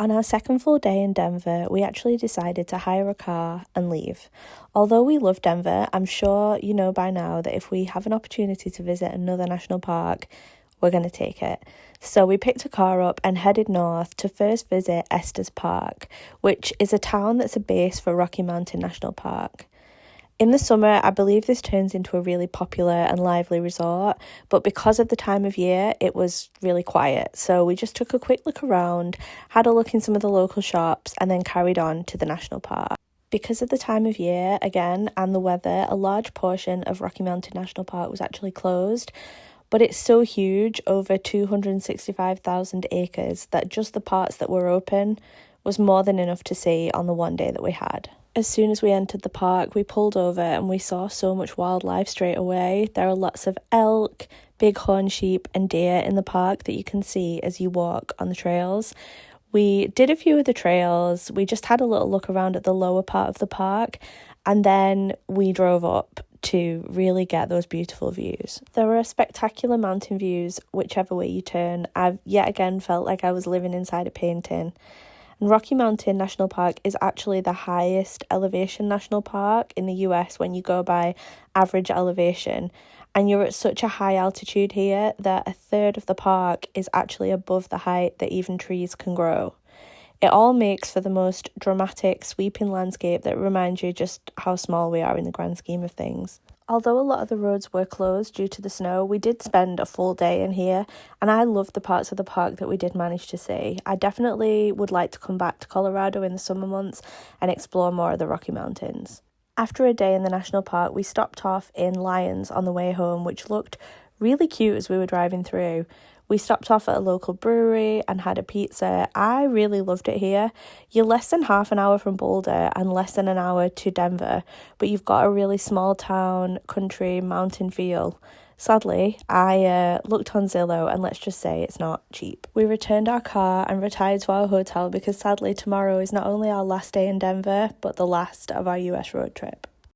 On our second full day in Denver, we actually decided to hire a car and leave. Although we love Denver, I'm sure you know by now that if we have an opportunity to visit another national park, we're going to take it. So we picked a car up and headed north to first visit Estes Park, which is a town that's a base for Rocky Mountain National Park. In the summer, I believe this turns into a really popular and lively resort, but because of the time of year, it was really quiet. So we just took a quick look around, had a look in some of the local shops, and then carried on to the national park. Because of the time of year, again, and the weather, a large portion of Rocky Mountain National Park was actually closed, but it's so huge, over 265,000 acres, that just the parts that were open was more than enough to see on the one day that we had. As soon as we entered the park, we pulled over and we saw so much wildlife straight away. There are lots of elk, bighorn sheep and deer in the park that you can see as you walk on the trails. We did a few of the trails. We just had a little look around at the lower part of the park, and then we drove up to really get those beautiful views. There are spectacular mountain views whichever way you turn. I've yet again felt like I was living inside a painting. And Rocky Mountain National Park is actually the highest elevation national park in the US when you go by average elevation. And you're at such a high altitude here that a third of the park is actually above the height that even trees can grow. It all makes for the most dramatic, sweeping landscape that reminds you just how small we are in the grand scheme of things. Although a lot of the roads were closed due to the snow, we did spend a full day in here, and I loved the parts of the park that we did manage to see. I definitely would like to come back to Colorado in the summer months and explore more of the Rocky Mountains. After a day in the national park, we stopped off in Lyons on the way home, which looked really cute as we were driving through. We stopped off at a local brewery and had a pizza. I really loved it here. You're less than half an hour from Boulder and less than an hour to Denver, but you've got a really small town, country, mountain feel. Sadly, I looked on Zillow and let's just say it's not cheap. We returned our car and retired to our hotel because sadly tomorrow is not only our last day in Denver, but the last of our US road trip.